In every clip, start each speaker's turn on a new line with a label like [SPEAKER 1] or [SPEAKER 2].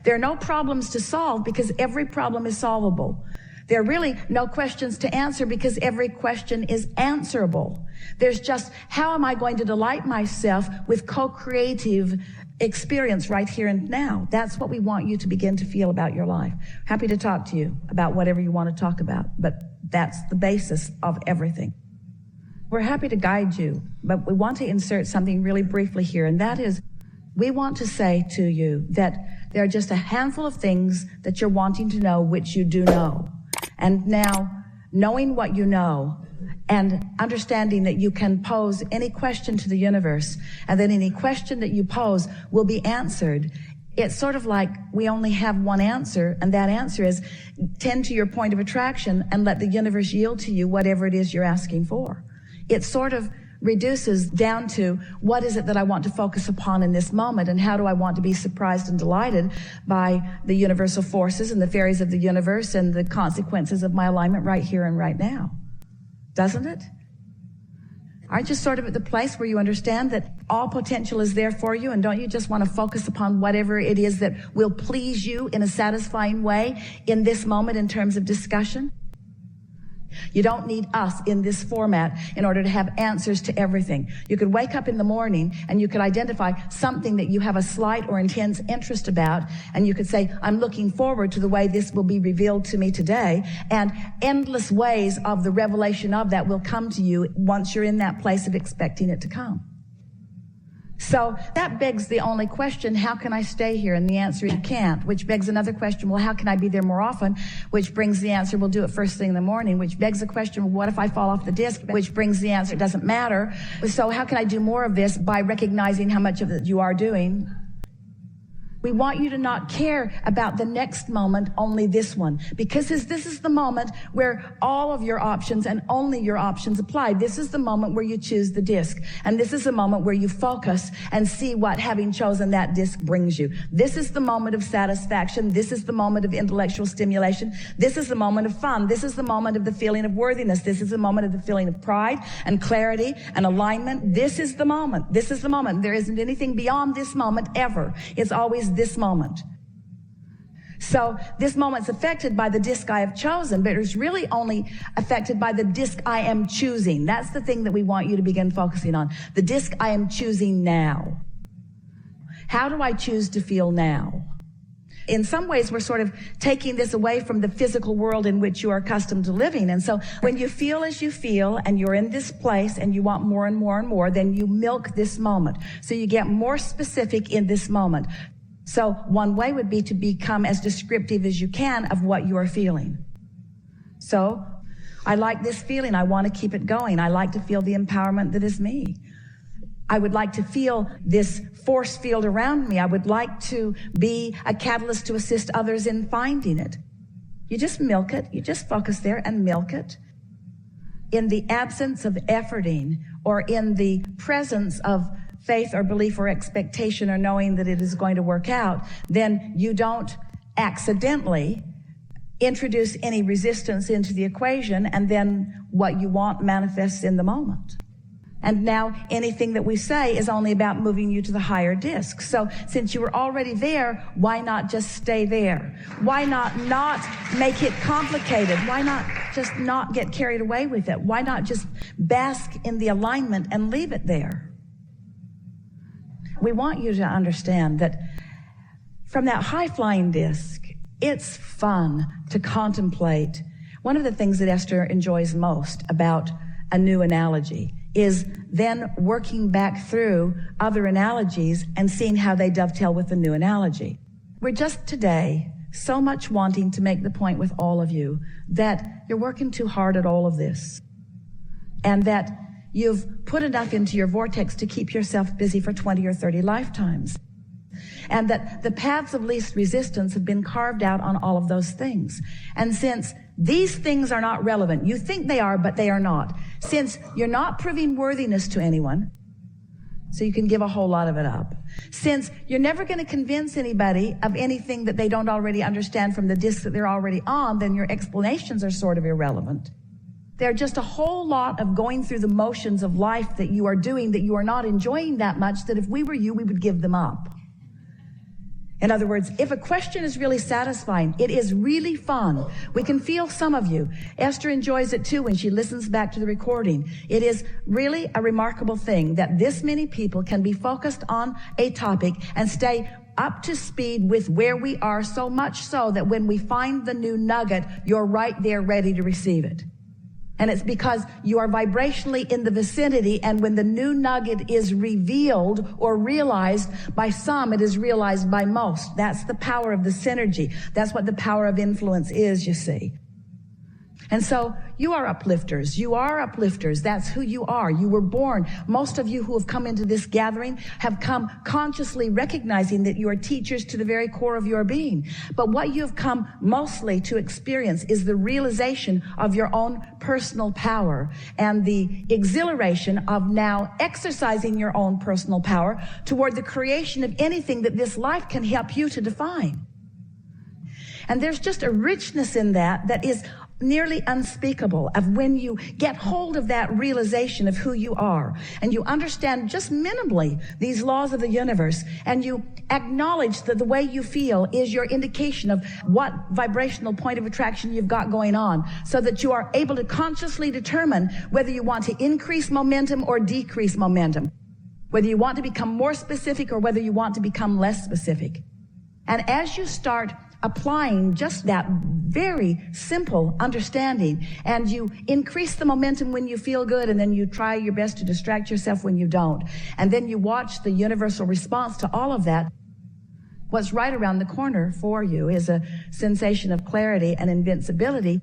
[SPEAKER 1] There are no problems to solve because every problem is solvable. There are really no questions to answer because every question is answerable. There's just, how am I going to delight myself with co-creative experience right here and now? That's what we want you to begin to feel about your life. Happy to talk to you about whatever you want to talk about, but that's the basis of everything. We're happy to guide you, but we want to insert something really briefly here, and that is, we want to say to you that there are just a handful of things that you're wanting to know which you do know. And now, knowing what you know and understanding that you can pose any question to the universe and that any question that you pose will be answered, it's sort of like we only have one answer, and that answer is tend to your point of attraction and let the universe yield to you whatever it is you're asking for. It sort of reduces down to, what is it that I want to focus upon in this moment, and how do I want to be surprised and delighted by the universal forces and the fairies of the universe and the consequences of my alignment right here and right now. Doesn't it? Aren't you sort of at the place where you understand that all potential is there for you, and don't you just want to focus upon whatever it is that will please you in a satisfying way in this moment in terms of discussion? You don't need us in this format in order to have answers to everything. You could wake up in the morning and you could identify something that you have a slight or intense interest about, and you could say, I'm looking forward to the way this will be revealed to me today, and endless ways of the revelation of that will come to you once you're in that place of expecting it to come. So that begs the only question, how can I stay here? And the answer is you can't, which begs another question, well, how can I be there more often? Which brings the answer, we'll do it first thing in the morning, which begs the question, well, what if I fall off the disc? Which brings the answer, it doesn't matter. So how can I do more of this? By recognizing how much of it you are doing. We want you to not care about the next moment, only this one. Because this is the moment where all of your options and only your options apply. This is the moment where you choose the disc. And this is the moment where you focus and see what having chosen that disc brings you. This is the moment of satisfaction. This is the moment of intellectual stimulation. This is the moment of fun. This is the moment of the feeling of worthiness. This is the moment of the feeling of pride and clarity and alignment. This is the moment. This is the moment. There isn't anything beyond this moment ever. It's always this moment. So this moment's affected by the disc I have chosen, but it's really only affected by the disc I am choosing. That's the thing that we want you to begin focusing on. The disc I am choosing now. How do I choose to feel now? In some ways, we're sort of taking this away from the physical world in which you are accustomed to living. And so when you feel as you feel and you're in this place and you want more and more and more, then you milk this moment. So you get more specific in this moment. So one way would be to become as descriptive as you can of what you are feeling. So I like this feeling. I want to keep it going. I like to feel the empowerment that is me. I would like to feel this force field around me. I would like to be a catalyst to assist others in finding it. You just milk it. You just focus there and milk it. In the absence of efforting, or in the presence of faith or belief or expectation or knowing that it is going to work out, then you don't accidentally introduce any resistance into the equation, and then what you want manifests in the moment. And now anything that we say is only about moving you to the higher disc. So since you were already there, why not just stay there? Why not make it complicated? Why not just not get carried away with it? Why not just bask in the alignment and leave it there? We want you to understand that from that high-flying disc, it's fun to contemplate. One of the things that Esther enjoys most about a new analogy is then working back through other analogies and seeing how they dovetail with the new analogy. We're just today so much wanting to make the point with all of you that you're working too hard at all of this, and that you've put enough into your vortex to keep yourself busy for 20 or 30 lifetimes, and that the paths of least resistance have been carved out on all of those things. And since these things are not relevant, you think they are, but they are not. Since you're not proving worthiness to anyone, so you can give a whole lot of it up. Since you're never going to convince anybody of anything that they don't already understand from the disc that they're already on, then your explanations are sort of irrelevant. There are just a whole lot of going through the motions of life that you are doing that you are not enjoying that much, that if we were you, we would give them up. In other words, if a question is really satisfying, it is really fun. We can feel some of you. Esther enjoys it too when she listens back to the recording. It is really a remarkable thing that this many people can be focused on a topic and stay up to speed with where we are, so much so that when we find the new nugget, you're right there ready to receive it. And it's because you are vibrationally in the vicinity, and when the new nugget is revealed or realized by some, it is realized by most. That's the power of the synergy. That's what the power of influence is, you see. And so you are uplifters. You are uplifters. That's who you are. You were born. Most of you who have come into this gathering have come consciously recognizing that you are teachers to the very core of your being. But what you have come mostly to experience is the realization of your own personal power and the exhilaration of now exercising your own personal power toward the creation of anything that this life can help you to define. And there's just a richness in that is nearly unspeakable, of when you get hold of that realization of who you are and you understand just minimally these laws of the universe, and you acknowledge that the way you feel is your indication of what vibrational point of attraction you've got going on, so that you are able to consciously determine whether you want to increase momentum or decrease momentum, whether you want to become more specific or whether you want to become less specific. And as you start applying just that very simple understanding, and you increase the momentum when you feel good, and then you try your best to distract yourself when you don't, and then you watch the universal response to all of that, what's right around the corner for you is a sensation of clarity and invincibility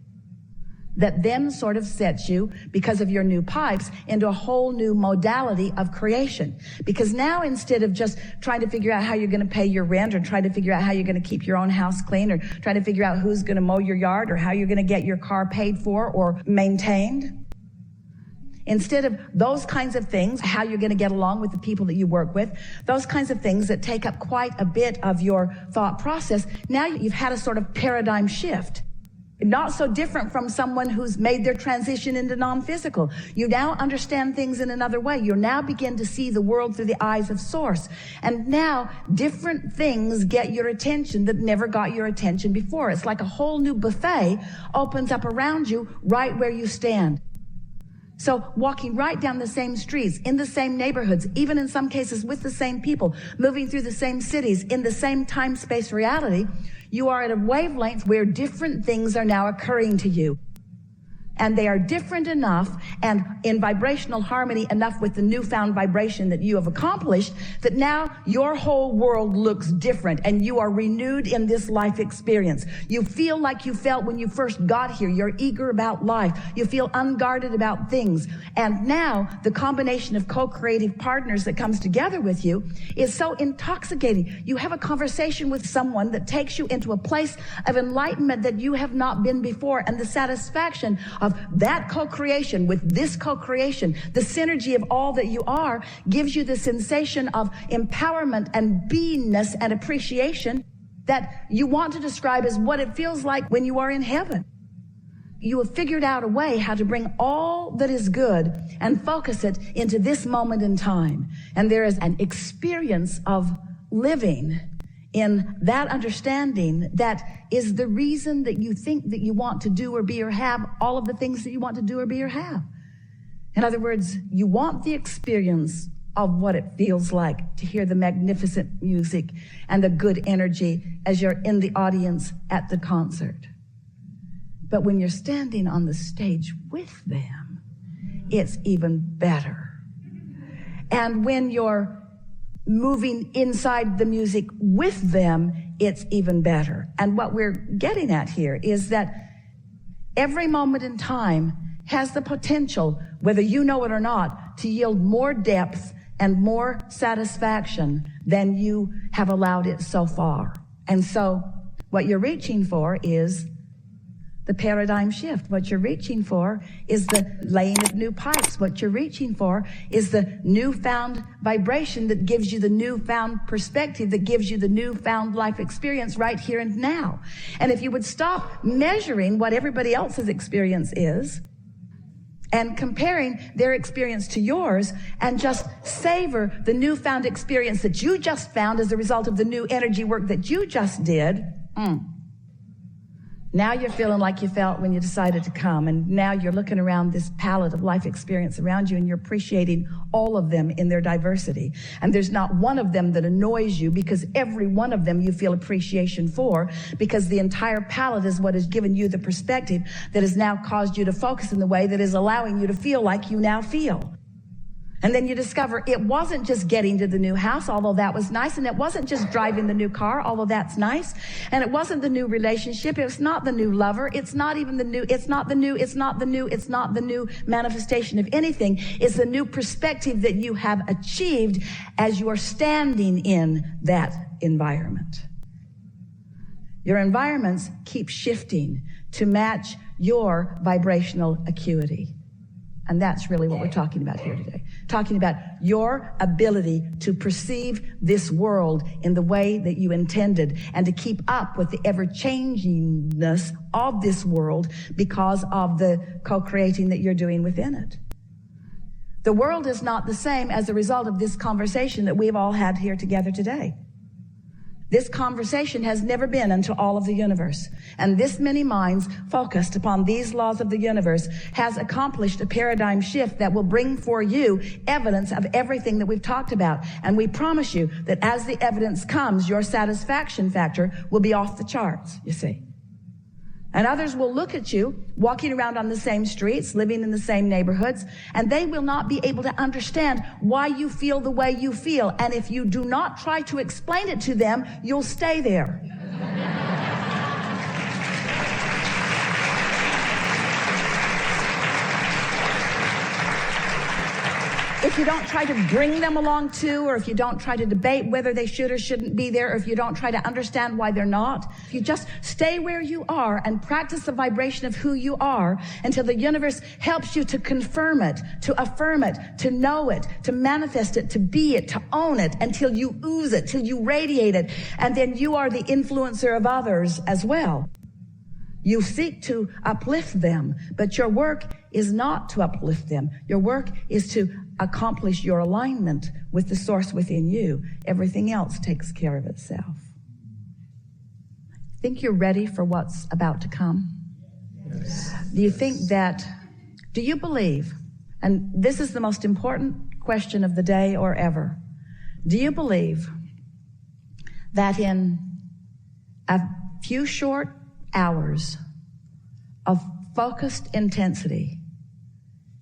[SPEAKER 1] that then sort of sets you, because of your new pipes, into a whole new modality of creation. Because now, instead of just trying to figure out how you're going to pay your rent, or trying to figure out how you're going to keep your own house clean, or trying to figure out who's going to mow your yard, or how you're going to get your car paid for or maintained, instead of those kinds of things, how you're going to get along with the people that you work with, those kinds of things that take up quite a bit of your thought process, now you've had a sort of paradigm shift. Not so different from someone who's made their transition into non-physical. You now understand things in another way. You now begin to see the world through the eyes of Source. And now different things get your attention that never got your attention before. It's like a whole new buffet opens up around you right where you stand. So walking right down the same streets, in the same neighborhoods, even in some cases with the same people, moving through the same cities, in the same time-space reality, you are at a wavelength where different things are now occurring to you. And they are different enough and in vibrational harmony enough with the newfound vibration that you have accomplished, that now your whole world looks different and you are renewed in this life experience. You feel like you felt when you first got here. You're eager about life. You feel unguarded about things. And now the combination of co-creative partners that comes together with you is so intoxicating. You have a conversation with someone that takes you into a place of enlightenment that you have not been before, and the satisfaction of that co-creation with this co-creation, the synergy of all that you are, gives you the sensation of empowerment and beingness and appreciation that you want to describe as what it feels like when you are in heaven. You have figured out a way how to bring all that is good and focus it into this moment in time. And there is an experience of living in that understanding that is the reason that you think that you want to do or be or have all of the things that you want to do or be or have. In other words, you want the experience of what it feels like to hear the magnificent music and the good energy as you're in the audience at the concert. But when you're standing on the stage with them, it's even better. And when you're moving inside the music with them, it's even better. And what we're getting at here is that every moment in time has the potential, whether you know it or not, to yield more depth and more satisfaction than you have allowed it so far. And so what you're reaching for is the paradigm shift. What you're reaching for is the laying of new pipes. What you're reaching for is the newfound vibration that gives you the newfound perspective, that gives you the newfound life experience right here and now. And if you would stop measuring what everybody else's experience is and comparing their experience to yours, and just savor the newfound experience that you just found as a result of the new energy work that you just did. Now you're feeling like you felt when you decided to come, and now you're looking around this palette of life experience around you, and you're appreciating all of them in their diversity. And there's not one of them that annoys you, because every one of them you feel appreciation for, because the entire palette is what has given you the perspective that has now caused you to focus in the way that is allowing you to feel like you now feel. And then you discover it wasn't just getting to the new house, although that was nice. And it wasn't just driving the new car, although that's nice. And it wasn't the new relationship. It's not the new lover. It's not even the new, it's not the new manifestation of anything. It's the new perspective that you have achieved as you are standing in that environment. Your environments keep shifting to match your vibrational acuity. And that's really what we're talking about here today. Talking about your ability to perceive this world in the way that you intended, and to keep up with the ever-changingness of this world because of the co-creating that you're doing within it. The world is not the same as a result of this conversation that we've all had here together today. This conversation has never been unto all of the universe. And this many minds focused upon these laws of the universe has accomplished a paradigm shift that will bring for you evidence of everything that we've talked about. And we promise you that as the evidence comes, your satisfaction factor will be off the charts, you see. And others will look at you walking around on the same streets, living in the same neighborhoods, and they will not be able to understand why you feel the way you feel. And if you do not try to explain it to them, you'll stay there. If you don't try to bring them along too, or if you don't try to debate whether they should or shouldn't be there, or if you don't try to understand why they're not, if you just stay where you are and practice the vibration of who you are until the universe helps you to confirm it, to affirm it, to know it, to manifest it, to be it, to own it, until you ooze it, till you radiate it, and then you are the influencer of others as well. You seek to uplift them, but your work is not to uplift them. Your work is to accomplish your alignment with the source within you. Everything else takes care of itself. Think you're ready for what's about to come? Yes. Do you believe, and this is the most important question of the day or ever, do you believe that in a few short hours of focused intensity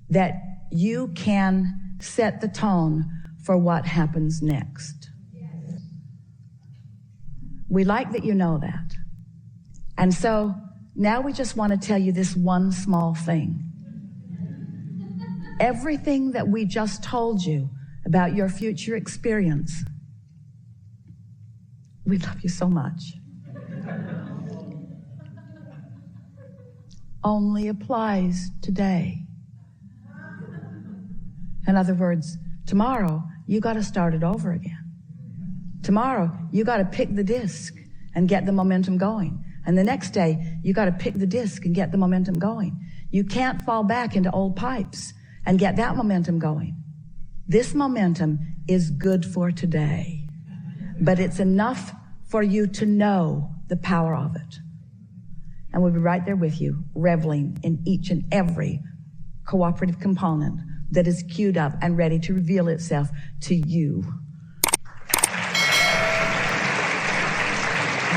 [SPEAKER 1] that you can set the tone for what happens next? Yes. We like that you know that. And so now we just want to tell you this one small thing. Everything that we just told you about your future experience, we love you so much, only applies today. In other words, tomorrow, you got to start it over again. Tomorrow, you got to pick the disc and get the momentum going. And the next day, you got to pick the disc and get the momentum going. You can't fall back into old pipes and get that momentum going. This momentum is good for today, but it's enough for you to know the power of it. And we'll be right there with you, reveling in each and every cooperative component that is queued up and ready to reveal itself to you.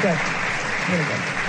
[SPEAKER 1] Good. Really good.